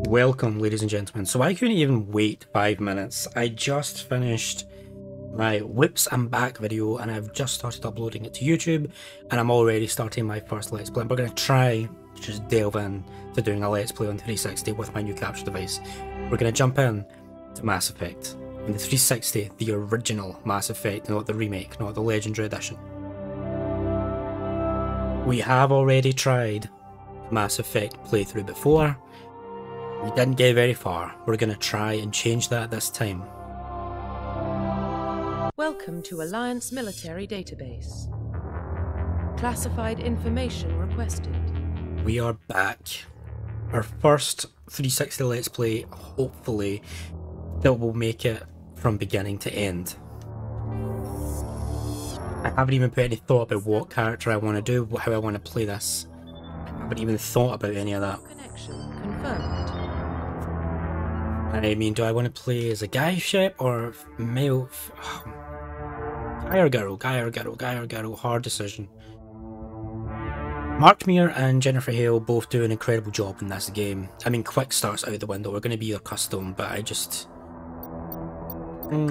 Welcome, ladies and gentlemen. So I couldn't even wait 5 minutes. I just finished my whips and back video and I've just started uploading it to YouTube and I'm already starting my first Let's Play. We're going to try to just delve in to doing a Let's Play on 360 with my new capture device. We're going to jump in to Mass Effect. On the 360, the original Mass Effect, not the remake, not the Legendary Edition. We have already tried Mass Effect playthrough before. We didn't get very far. We're going to try and change that this time. Welcome to Alliance Military Database. Classified information requested. We are back. Our first 360 Let's Play, hopefully, that will make it from beginning to end. I haven't even put any thought about what character I want to do, how I want to play this. I haven't even thought about any of that. Connection confirmed. I mean, do I want to play as a guy ship or male? Guy or girl? Guy or girl? Guy or girl? Hard decision. Mark Meir and Jennifer Hale both do an incredible job in this game. I mean, quick starts out the window. We're going to be your custom, but I just... we'll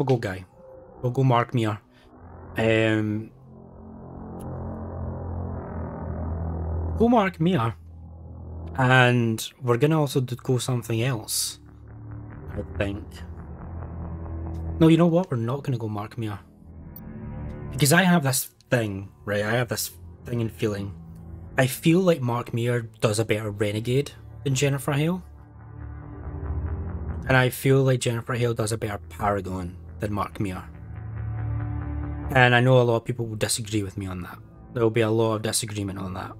go guy. We'll go Mark Meir. Go Mark Meir. And we're going to also go something else, I think. No, you know what? We're not going to go Mark Meir. Because I have this thing, right? I have this thing and feeling. I feel like Mark Meir does a better Renegade than Jennifer Hale. And I feel like Jennifer Hale does a better Paragon than Mark Meir. And I know a lot of people will disagree with me on that. There will be a lot of disagreement on that.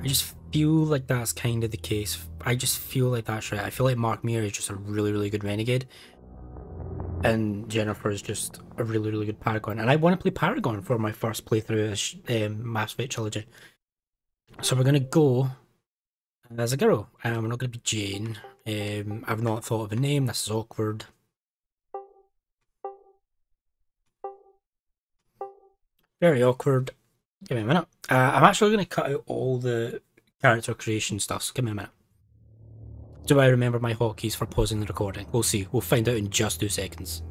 I just feel like that's kind of the case. I just feel like that's right. I feel like Mark Meir is just a really good Renegade. And Jennifer is just a really good Paragon. And I want to play Paragon for my first playthrough of Mass Effect Trilogy. So we're going to go as a girl. We're not going to be Jane. I've not thought of a name. This is awkward. Very awkward. Give me a minute. I'm actually going to cut out all the character creation stuff, so give me a minute. Do I remember my hotkeys for pausing the recording? We'll see. We'll find out in just 2 seconds.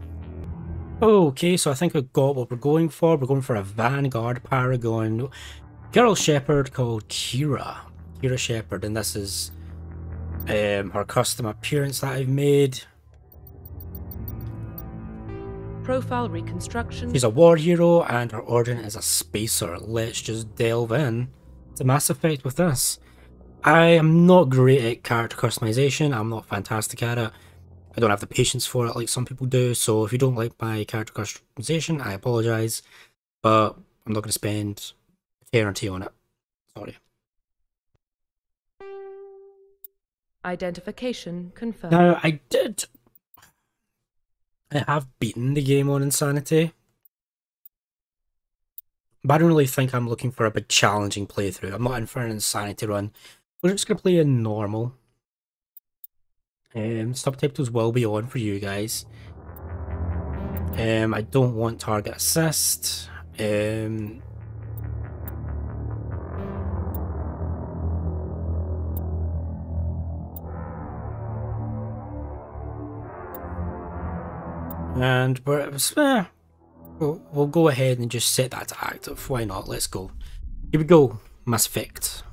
Okay, so I think we've got what we're going for. We're going for a Vanguard Paragon girl shepherd called Kira. Kira Shepherd, and this is her custom appearance that I've made. Profile reconstruction. She's a war hero and her origin is a spacer. Let's just delve in to Mass Effect with this. I am not great at character customization. I'm not fantastic at it. I don't have the patience for it like some people do. So if you don't like my character customization, I apologise. But I'm not going to spend eternity on it. Sorry. Identification confirmed. Now, I have beaten the game on Insanity, but I don't really think I'm looking for a big challenging playthrough. I'm not in for an Insanity run. We're just going to play in normal. Subtitles will be on for you guys. I don't want target assist. And we'll go ahead and just set that to active. Why not? Let's go. Here we go. Mass Effect.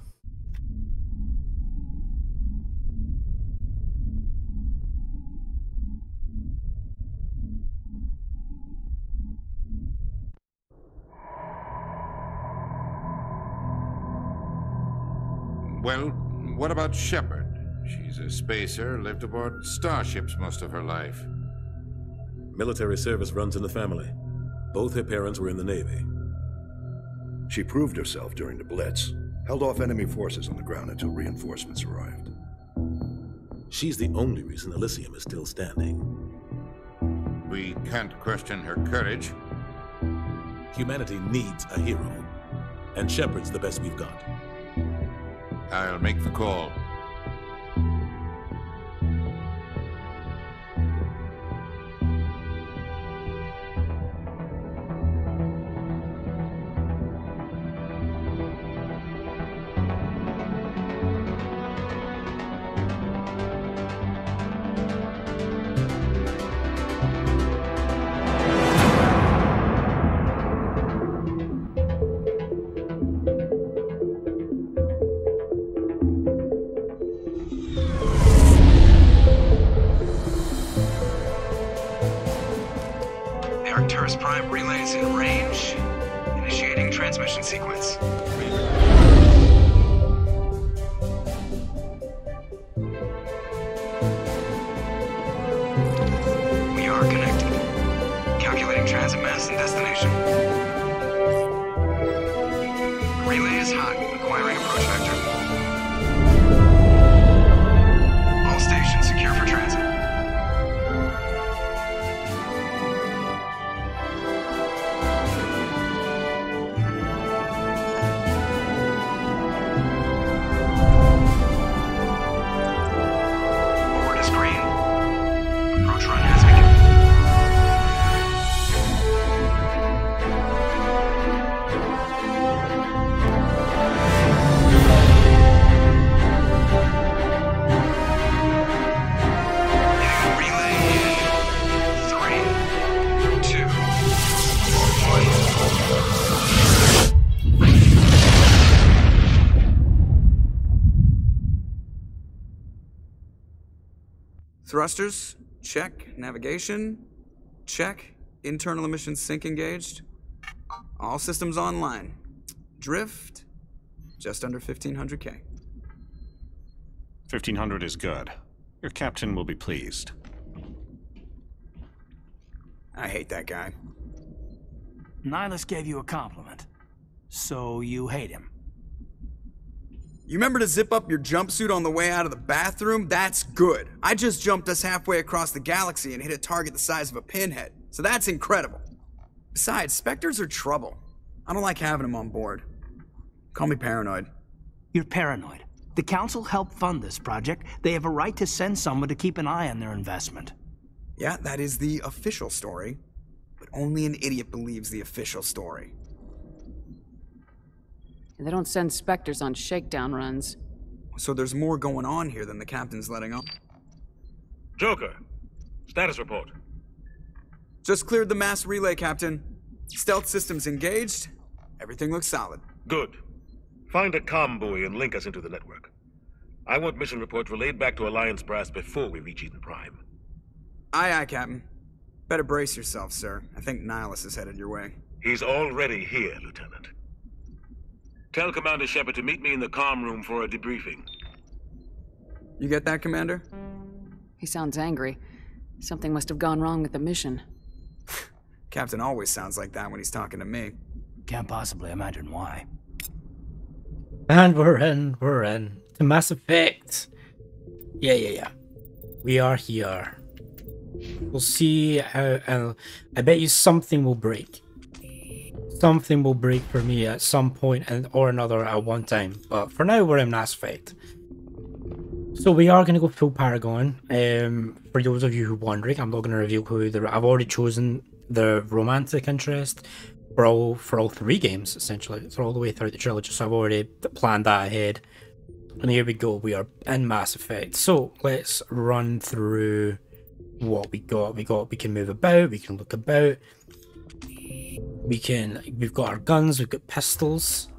Well, what about Shepard? She's a spacer, lived aboard starships most of her life. Military service runs in the family. Both her parents were in the Navy. She proved herself during the Blitz, held off enemy forces on the ground until reinforcements arrived. She's the only reason Elysium is still standing. We can't question her courage. Humanity needs a hero, and Shepard's the best we've got. I'll make the call. Arcturus Prime relays in range. Initiating transmission sequence. We are connected. Calculating transit mass and destination. Relay is hot. Acquiring approach vector. All stations secure for transit. Board is green. Approach run has begun. Relay in 3, 2, 1. Thrusters, check. Navigation, check. Internal emissions sync engaged. All systems online. Drift, just under 1500K. 1500 is good. Your captain will be pleased. I hate that guy. Nihilus gave you a compliment. So you hate him. You remember to zip up your jumpsuit on the way out of the bathroom? That's good. I just jumped us halfway across the galaxy and hit a target the size of a pinhead. So that's incredible. Besides, Spectres are trouble. I don't like having them on board. Call me paranoid. You're paranoid. The Council helped fund this project. They have a right to send someone to keep an eye on their investment. Yeah, that is the official story. But only an idiot believes the official story. They don't send Spectres on shakedown runs. So there's more going on here than the captain's letting on. Joker, status report. Just cleared the mass relay, Captain. Stealth systems engaged. Everything looks solid. Good. Find a comm buoy and link us into the network. I want mission reports relayed back to Alliance Brass before we reach Eden Prime. Aye, aye, Captain. Better brace yourself, sir. I think Nihilus is headed your way. He's already here, Lieutenant. Tell Commander Shepard to meet me in the comm room for a debriefing. You get that, Commander? He sounds angry. Something must have gone wrong with the mission. Captain always sounds like that when he's talking to me. Can't possibly imagine why. And we're in to Mass Effect. Yeah. We are here. We'll see how, I bet you something will break. Something will break for me at some point or another at one time. But for now, we're in Mass Effect. So we are going to go full Paragon. For those of you who are wondering, I'm not going to reveal who I've already chosen the romantic interest for all 3 games, essentially. It's all the way through the trilogy, so I've already planned that ahead. And here we go, we are in Mass Effect. So let's run through what we got. We can move about, we can look about. We've got our guns, we've got pistols,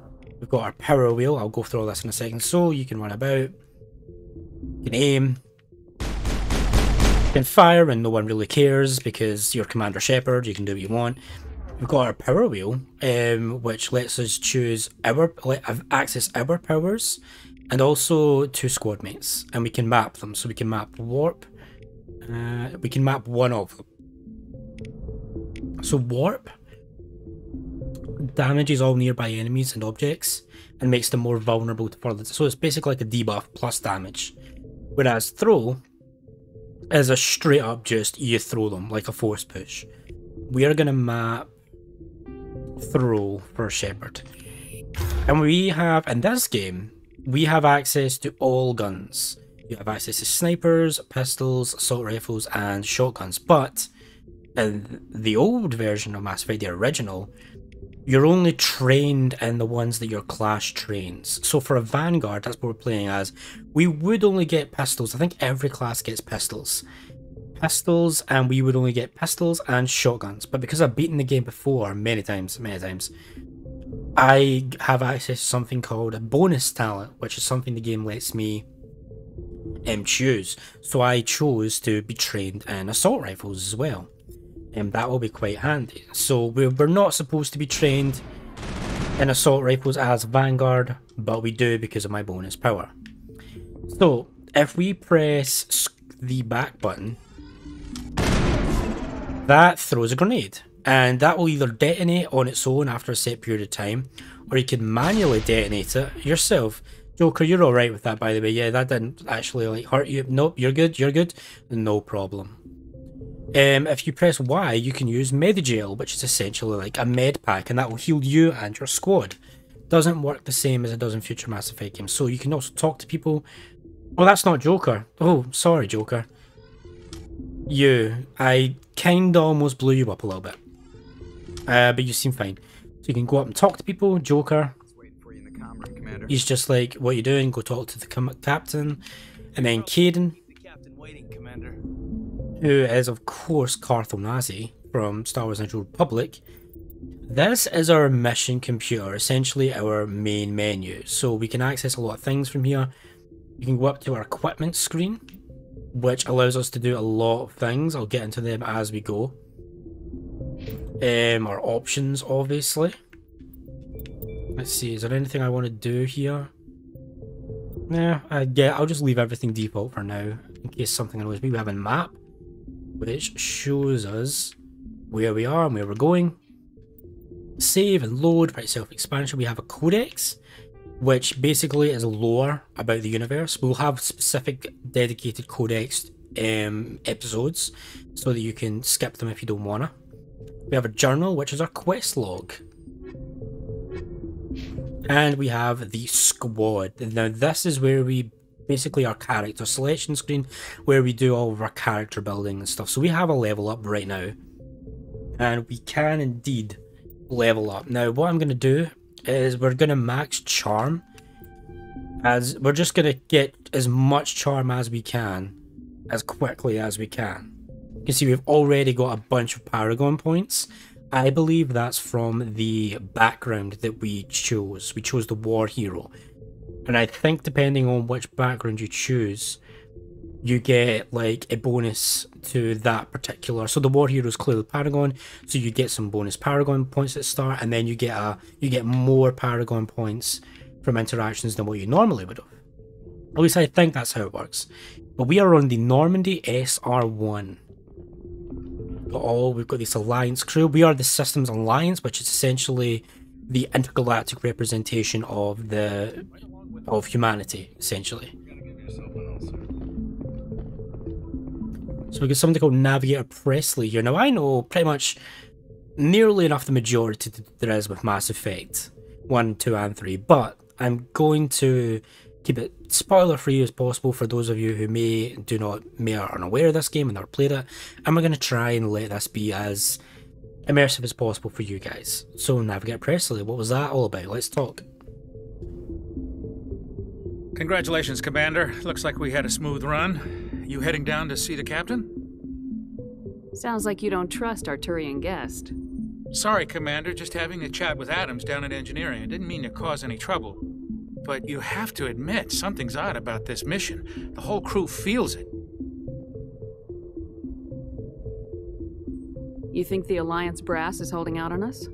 we've got our power wheel. I'll go through all this in a second. So you can run about, you can aim, you can fire and no one really cares because you're Commander Shepard, you can do what you want. We've got our power wheel, which lets us choose access our powers and also 2 squad mates, and we can map them. So we can map warp, we can map one of them. So warp damages all nearby enemies and objects and makes them more vulnerable to further. So it's basically like a debuff plus damage. Whereas throw is a straight up just you throw them like a force push. We are gonna map throw for Shepard. And we have, in this game, we have access to all guns. You have access to snipers, pistols, assault rifles, and shotguns. But in the old version of Mass Effect, the original, you're only trained in the ones that your class trains. So for a Vanguard, that's what we're playing as, we would only get pistols. I think every class gets pistols. And we would only get pistols and shotguns. But because I've beaten the game before many times, I have access to something called a bonus talent, which is something the game lets me choose. So I chose to be trained in assault rifles as well. and that will be quite handy. So we're not supposed to be trained in assault rifles as Vanguard, but we do because of my bonus power. So if we press the back button, that throws a grenade, and that will either detonate on its own after a set period of time, or you can manually detonate it yourself. Joker, you're alright with that, by the way. Yeah, that didn't actually like hurt you. Nope, you're good, no problem. If you press Y, you can use Medigel, which is essentially like a med pack, and that will heal you and your squad. Doesn't work the same as it does in future Mass Effect games. So you can also talk to people. Oh, that's not Joker. Oh, sorry, Joker. I kinda almost blew you up a little bit. But you seem fine. So you can go up and talk to people. Joker, he's just like, what you doing? Go talk to the captain. And then Caden, who is of course Carthel Nazi from Star Wars Knights of the Old Republic. This is our mission computer, essentially our main menu. So we can access a lot of things from here. You can go up to our equipment screen, which allows us to do a lot of things. I'll get into them as we go. Our options, obviously. Let's see, is there anything I want to do here? Nah, I'll just leave everything default for now, in case something annoys me. We have a map, which shows us where we are and where we're going. Save and load, pretty self-expansion. We have a codex, which basically is lore about the universe. We'll have specific dedicated codex episodes, so that you can skip them if you don't wanna. We have a journal, which is our quest log. And we have the squad. Now this is where we basically our character selection screen, where we do all of our character building and stuff. So we have a level up right now, and we can indeed level up. Now what I'm going to do is we're going to max charm, as we're just going to get as much charm as we can as quickly as we can. You can see we've already got a bunch of Paragon points. I believe that's from the background that we chose. We chose the war hero. And I think depending on which background you choose, you get like a bonus to that particular. So the war hero is clearly Paragon, so you get some bonus Paragon points at the start, and then you get more Paragon points from interactions than what you normally would have. At least I think that's how it works. But we are on the Normandy SR1. We've got this Alliance crew. We are the Systems Alliance, which is essentially the intergalactic representation of humanity, essentially. So we got somebody called Navigator Presley here. Now I know pretty much nearly enough the majority that there is with Mass Effect 1, 2 and 3, but I'm going to keep it spoiler free as possible for those of you who may are unaware of this game and never played it, and we're going to try and let this be as immersive as possible for you guys. So Navigator Presley, what was that all about? Let's talk. Congratulations, Commander. Looks like we had a smooth run. You heading down to see the captain? Sounds like you don't trust Arturian guest. Sorry, Commander, just having a chat with Adams down at engineering. I didn't mean to cause any trouble. But you have to admit, something's odd about this mission. The whole crew feels it. You think the Alliance brass is holding out on us?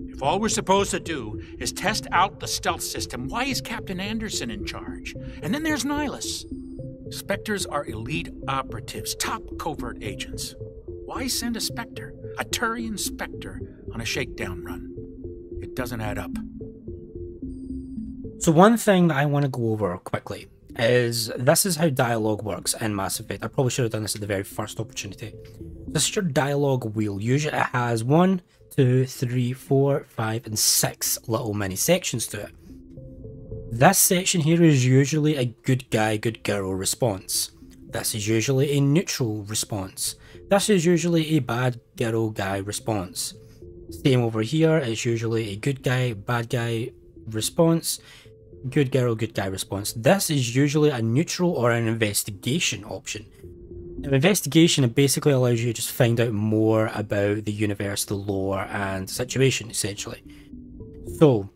If all we're supposed to do is test out the stealth system, why is Captain Anderson in charge? And then there's Nihilus. Spectres are elite operatives, top covert agents. Why send a Spectre, a Turian Spectre, on a shakedown run? It doesn't add up. So one thing that I want to go over quickly is this is how dialogue works in Mass Effect. I probably should have done this at the very first opportunity. This is your dialogue wheel. Usually it has 1, 2, 3, 4, 5 and 6 little mini sections to it. This section here is usually a good guy, good girl response. This is usually a neutral response. This is usually a bad girl, guy response. Same over here, it's usually a good guy, bad guy response. Good girl, good guy response. This is usually a neutral or an investigation option. Now, investigation, it basically allows you to just find out more about the universe, the lore, and situation, essentially. So,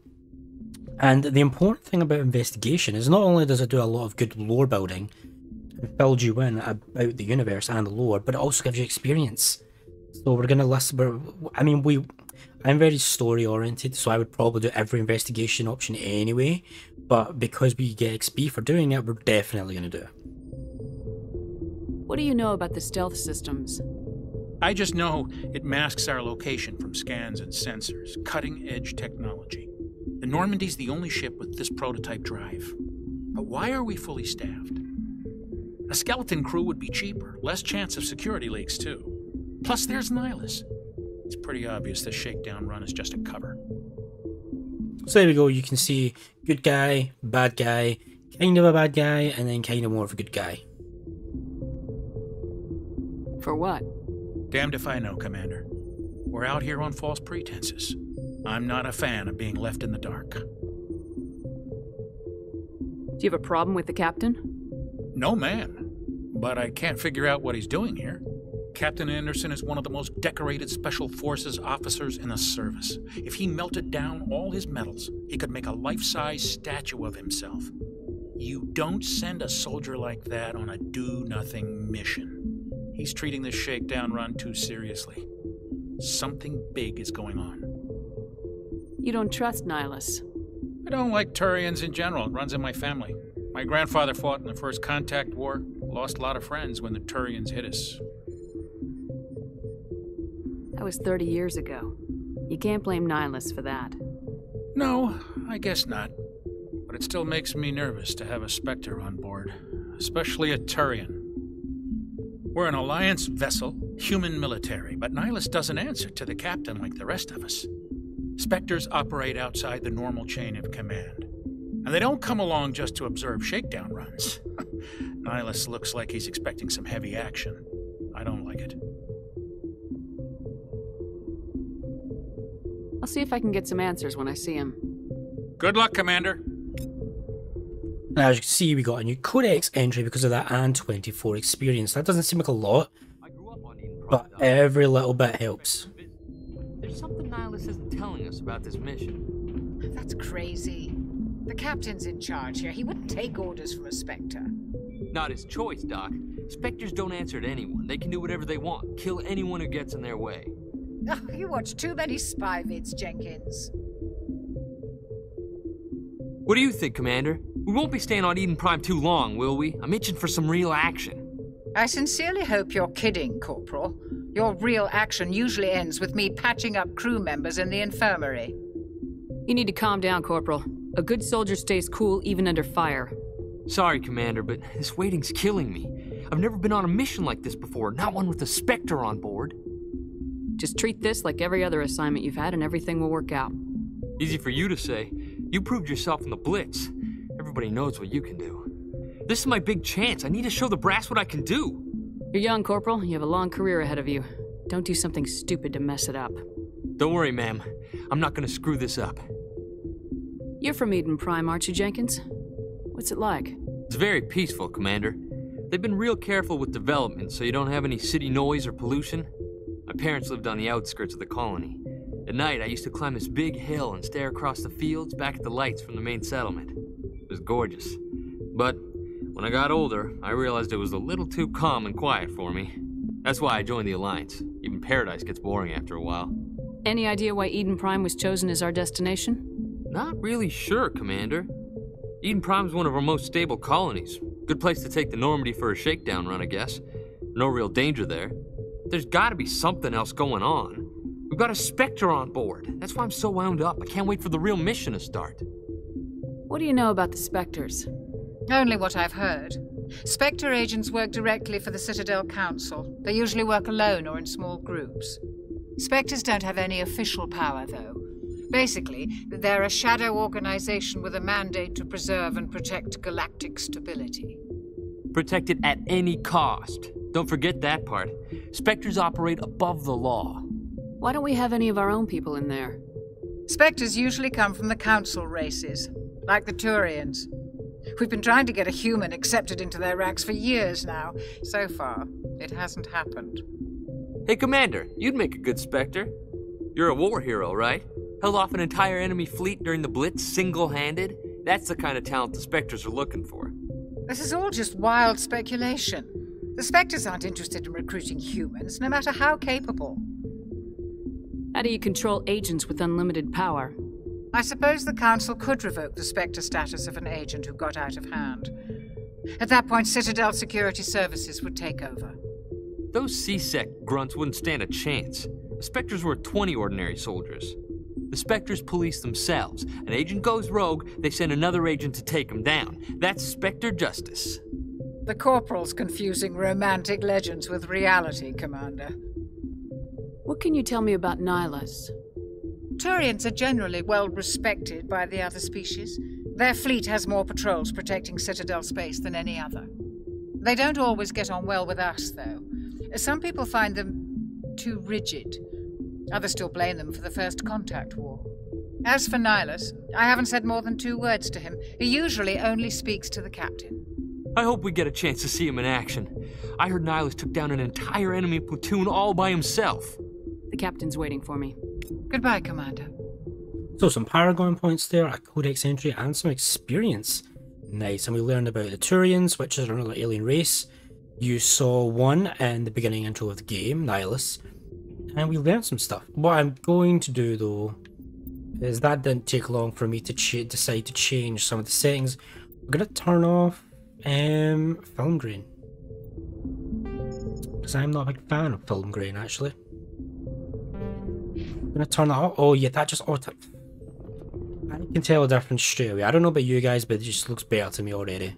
and the important thing about investigation is not only does it do a lot of good lore building and build you in about the universe and the lore, but it also gives you experience. So we're gonna list. I'm very story oriented, so I would probably do every investigation option anyway. But because we get XP for doing it, we're definitely gonna do it. What do you know about the stealth systems? I just know it masks our location from scans and sensors. Cutting-edge technology. The Normandy's the only ship with this prototype drive. But why are we fully staffed? A skeleton crew would be cheaper, less chance of security leaks too. Plus there's Nihilus. It's pretty obvious this shakedown run is just a cover. So there we go, you can see good guy, bad guy, kind of a bad guy, and then kind of more of a good guy. For what? Damned if I know, Commander. We're out here on false pretenses. I'm not a fan of being left in the dark. Do you have a problem with the captain? No, man. But I can't figure out what he's doing here. Captain Anderson is one of the most decorated Special Forces officers in the service. If he melted down all his medals, he could make a life-size statue of himself. You don't send a soldier like that on a do-nothing mission. He's treating this shakedown run too seriously. Something big is going on. You don't trust Nihilus? I don't like Turians in general. It runs in my family. My grandfather fought in the First Contact War. Lost a lot of friends when the Turians hit us. That was 30 years ago. You can't blame Nihilus for that. No, I guess not. But it still makes me nervous to have a Spectre on board. Especially a Turian. We're an Alliance vessel, human military, but Nihilus doesn't answer to the captain like the rest of us. Spectres operate outside the normal chain of command. And they don't come along just to observe shakedown runs. Nihilus looks like he's expecting some heavy action. I don't like it. I'll see if I can get some answers when I see him. Good luck, Commander. Now, as you can see, we got a new Codex entry because of that and 24 experience. That doesn't seem like a lot, but every little bit helps. There's something Nihilus isn't telling us about this mission. That's crazy. The captain's in charge here. He wouldn't take orders from a Spectre. Not his choice, Doc. Spectres don't answer to anyone. They can do whatever they want. Kill anyone who gets in their way. Oh, you watch too many spy vids, Jenkins. What do you think, Commander? We won't be staying on Eden Prime too long, will we? I'm itching for some real action. I sincerely hope you're kidding, Corporal. Your real action usually ends with me patching up crew members in the infirmary. You need to calm down, Corporal. A good soldier stays cool even under fire. Sorry, Commander, but this waiting's killing me. I've never been on a mission like this before, not one with a Spectre on board. Just treat this like every other assignment you've had and everything will work out. Easy for you to say. You proved yourself in the Blitz. Everybody knows what you can do. This is my big chance. I need to show the brass what I can do. You're young, Corporal. You have a long career ahead of you. Don't do something stupid to mess it up. Don't worry, ma'am. I'm not gonna screw this up. You're from Eden Prime, aren't you, Jenkins? What's it like? It's very peaceful, Commander. They've been real careful with development, so you don't have any city noise or pollution. My parents lived on the outskirts of the colony. At night, I used to climb this big hill and stare across the fields back at the lights from the main settlement. It was gorgeous. But when I got older, I realized it was a little too calm and quiet for me. That's why I joined the Alliance. Even Paradise gets boring after a while. Any idea why Eden Prime was chosen as our destination? Not really sure, Commander. Eden Prime's one of our most stable colonies. Good place to take the Normandy for a shakedown run, I guess. No real danger there. There's gotta be something else going on. We've got a Spectre on board. That's why I'm so wound up. I can't wait for the real mission to start. What do you know about the Spectres? Only what I've heard. Spectre agents work directly for the Citadel Council. They usually work alone or in small groups. Spectres don't have any official power, though. Basically, they're a shadow organization with a mandate to preserve and protect galactic stability. Protect it at any cost. Don't forget that part. Spectres operate above the law. Why don't we have any of our own people in there? Spectres usually come from the Council races, like the Turians. We've been trying to get a human accepted into their ranks for years now. So far, it hasn't happened. Hey, Commander, you'd make a good Spectre. You're a war hero, right? Held off an entire enemy fleet during the Blitz single-handed? That's the kind of talent the Spectres are looking for. This is all just wild speculation. The Spectres aren't interested in recruiting humans, no matter how capable. How do you control agents with unlimited power? I suppose the Council could revoke the Spectre status of an agent who got out of hand. At that point, Citadel Security Services would take over. Those C-Sec grunts wouldn't stand a chance. The Spectres were 20 ordinary soldiers. The Spectres police themselves. An agent goes rogue, they send another agent to take him down. That's Spectre justice. The Corporal's confusing romantic legends with reality, Commander. What can you tell me about Nihilus? Turians are generally well respected by the other species. Their fleet has more patrols protecting Citadel space than any other. They don't always get on well with us, though. Some people find them too rigid. Others still blame them for the First Contact War. As for Nihilus, I haven't said more than 2 words to him. He usually only speaks to the captain. I hope we get a chance to see him in action. I heard Nihilus took down an entire enemy platoon all by himself. The captain's waiting for me. Goodbye, Commander. So some Paragon points there, a codex entry, and some experience. Nice, and we learned about the Turians, which is another alien race. You saw one in the beginning intro of the game, Nihilus, and we learned some stuff. What I'm going to do though, is that didn't take long for me to decide to change some of the settings. I'm going to turn off film grain, because I'm not a big fan of film grain actually. I'm going to turn that off. Oh yeah, that just auto. I can tell a difference straight away. I don't know about you guys, but it just looks better to me already.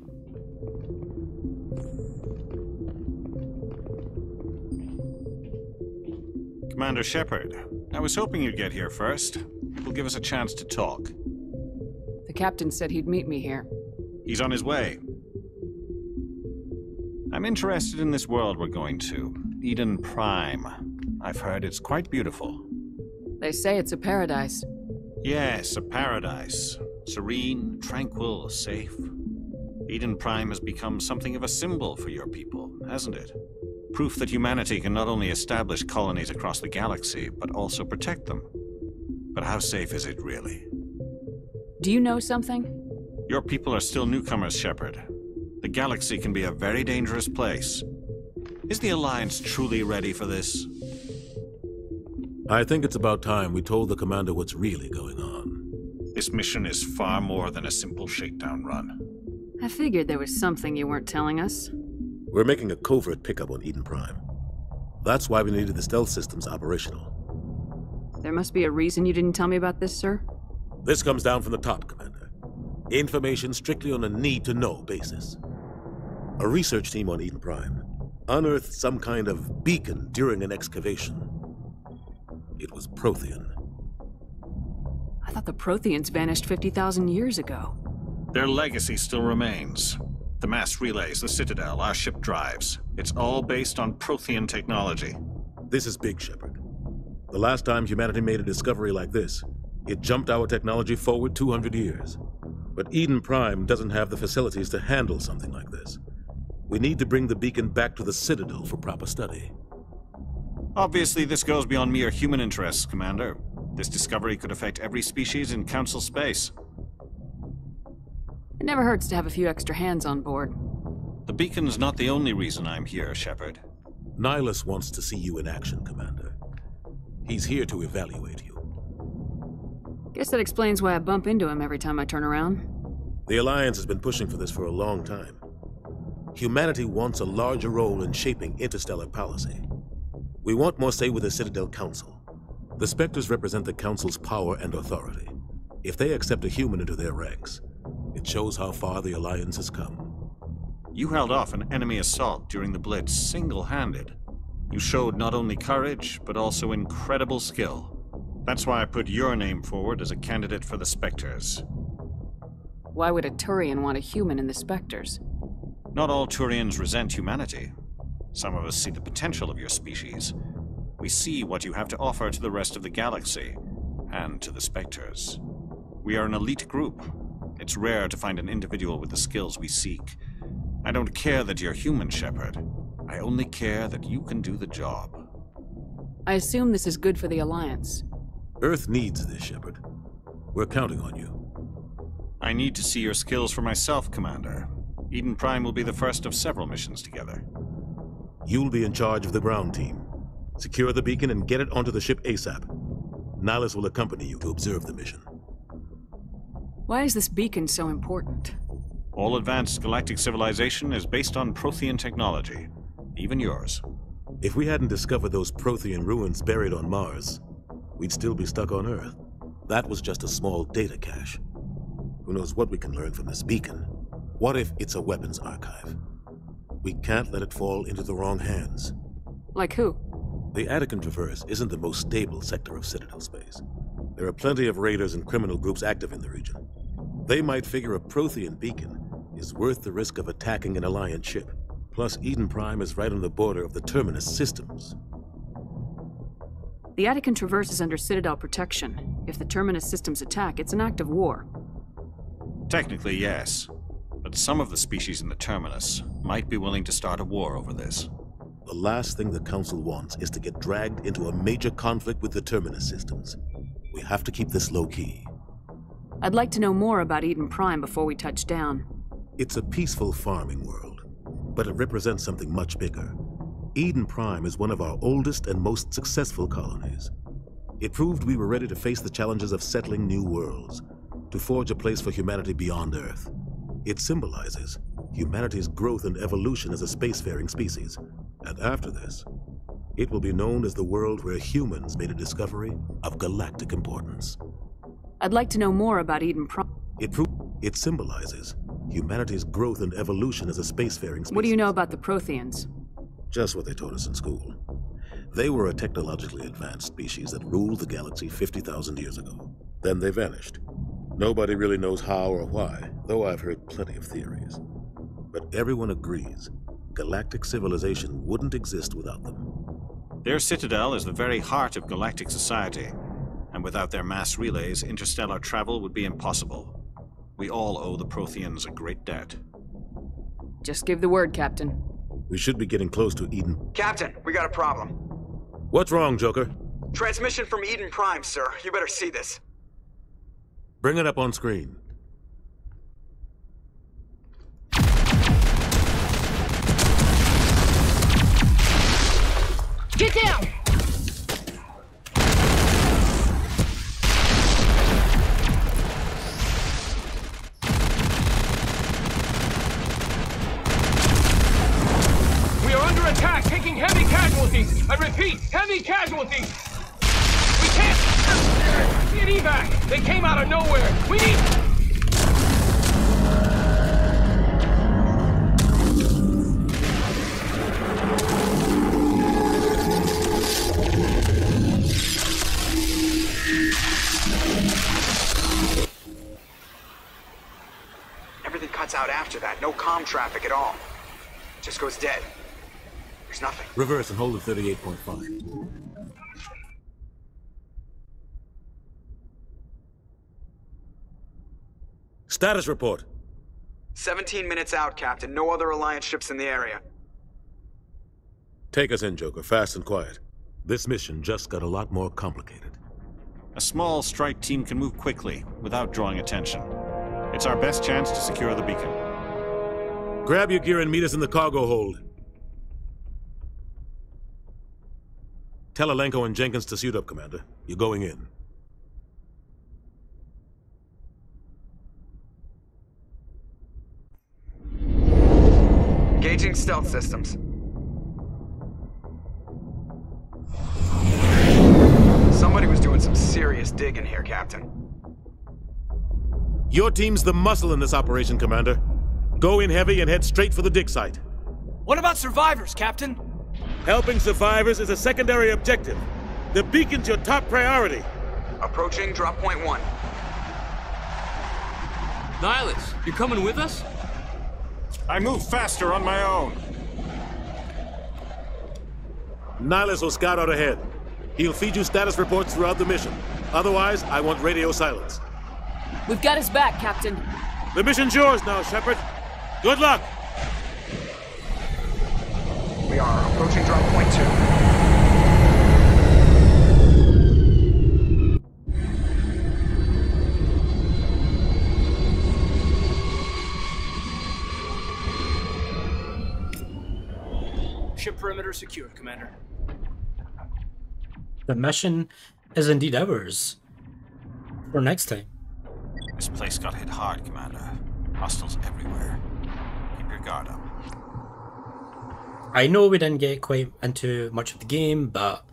Commander Shepard, I was hoping you'd get here first. It will give us a chance to talk. The captain said he'd meet me here. He's on his way. I'm interested in this world we're going to, Eden Prime. I've heard it's quite beautiful. They say it's a paradise. Yes, a paradise. Serene, tranquil, safe. Eden Prime has become something of a symbol for your people, hasn't it? Proof that humanity can not only establish colonies across the galaxy, but also protect them. But how safe is it really? Do you know something? Your people are still newcomers, Shepard. The galaxy can be a very dangerous place. Is the Alliance truly ready for this? I think it's about time we told the Commander what's really going on. This mission is far more than a simple shakedown run. I figured there was something you weren't telling us. We're making a covert pickup on Eden Prime. That's why we needed the stealth systems operational. There must be a reason you didn't tell me about this, sir? This comes down from the top, Commander. Information strictly on a need-to-know basis. A research team on Eden Prime unearthed some kind of beacon during an excavation. It was Prothean. I thought the Protheans vanished 50,000 years ago. Their legacy still remains. The mass relays, the Citadel, our ship drives. It's all based on Prothean technology. This is big, Shepard. The last time humanity made a discovery like this, it jumped our technology forward 200 years. But Eden Prime doesn't have the facilities to handle something like this. We need to bring the beacon back to the Citadel for proper study. Obviously, this goes beyond mere human interests, Commander. This discovery could affect every species in Council space. It never hurts to have a few extra hands on board. The beacon's not the only reason I'm here, Shepard. Nihilus wants to see you in action, Commander. He's here to evaluate you. Guess that explains why I bump into him every time I turn around. The Alliance has been pushing for this for a long time. Humanity wants a larger role in shaping interstellar policy. We want more say with the Citadel Council. The Spectres represent the Council's power and authority. If they accept a human into their ranks, it shows how far the Alliance has come. You held off an enemy assault during the Blitz single-handed. You showed not only courage, but also incredible skill. That's why I put your name forward as a candidate for the Spectres. Why would a Turian want a human in the Spectres? Not all Turians resent humanity. Some of us see the potential of your species. We see what you have to offer to the rest of the galaxy, and to the Spectres. We are an elite group. It's rare to find an individual with the skills we seek. I don't care that you're human, Shepard. I only care that you can do the job. I assume this is good for the Alliance. Earth needs this, Shepard. We're counting on you. I need to see your skills for myself, Commander. Eden Prime will be the first of several missions together. You'll be in charge of the ground team. Secure the beacon and get it onto the ship ASAP. Nihilus will accompany you to observe the mission. Why is this beacon so important? All advanced galactic civilization is based on Prothean technology, even yours. If we hadn't discovered those Prothean ruins buried on Mars, we'd still be stuck on Earth. That was just a small data cache. Who knows what we can learn from this beacon? What if it's a weapons archive? We can't let it fall into the wrong hands. Like who? The Attican Traverse isn't the most stable sector of Citadel space. There are plenty of raiders and criminal groups active in the region. They might figure a Prothean beacon is worth the risk of attacking an Alliance ship. Plus, Eden Prime is right on the border of the Terminus systems. The Attican Traverse is under Citadel protection. If the Terminus systems attack, it's an act of war. Technically, yes. But some of the species in the Terminus might be willing to start a war over this. The last thing the Council wants is to get dragged into a major conflict with the Terminus systems. We have to keep this low-key. I'd like to know more about Eden Prime before we touch down. It's a peaceful farming world, but it represents something much bigger. Eden Prime is one of our oldest and most successful colonies. It proved we were ready to face the challenges of settling new worlds, to forge a place for humanity beyond Earth. It symbolizes humanity's growth and evolution as a spacefaring species. And after this, it will be known as the world where humans made a discovery of galactic importance. I'd like to know more about Eden Prime. It symbolizes humanity's growth and evolution as a spacefaring species. What do you know about the Protheans? Just what they taught us in school. They were a technologically advanced species that ruled the galaxy 50,000 years ago. Then they vanished. Nobody really knows how or why, though I've heard plenty of theories. But everyone agrees galactic civilization wouldn't exist without them. Their citadel is the very heart of galactic society, and without their mass relays, interstellar travel would be impossible. We all owe the Protheans a great debt. Just give the word, Captain. We should be getting close to Eden. Captain, we got a problem. What's wrong, Joker? Transmission from Eden Prime, sir. You better see this. Bring it up on screen. Get down! We are under attack, taking heavy casualties. I repeat, heavy casualties. We can't get evac. They came out of nowhere. We need... Everything cuts out after that. No comm traffic at all. Just goes dead. There's nothing. Reverse and hold at 38.5. Status report. 17 minutes out, Captain. No other Alliance ships in the area. Take us in, Joker, fast and quiet. This mission just got a lot more complicated. A small strike team can move quickly, without drawing attention. It's our best chance to secure the beacon. Grab your gear and meet us in the cargo hold. Tell Alenko and Jenkins to suit up, Commander. You're going in. Engaging stealth systems. Somebody was doing some serious digging here, Captain. Your team's the muscle in this operation, Commander. Go in heavy and head straight for the dig site. What about survivors, Captain? Helping survivors is a secondary objective. The beacon's your top priority. Approaching drop point 1. Nihilus, you coming with us? I move faster on my own. Nihilus will scout out ahead. He'll feed you status reports throughout the mission. Otherwise, I want radio silence. We've got his back, Captain. The mission's yours now, Shepard. Good luck! We are approaching drop point 2. Ship perimeter secure, Commander. The mission is indeed ours. For next time. This place got hit hard, Commander. Hostiles everywhere. Keep your guard up. I know we didn't get quite into much of the game, but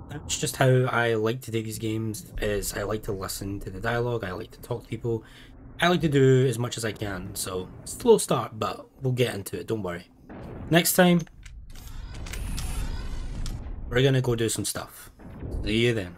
that's just how I like to do these games, is I like to listen to the dialogue, I like to talk to people, I like to do as much as I can, so slow start, but we'll get into it, don't worry. Next time, we're gonna go do some stuff. See you then.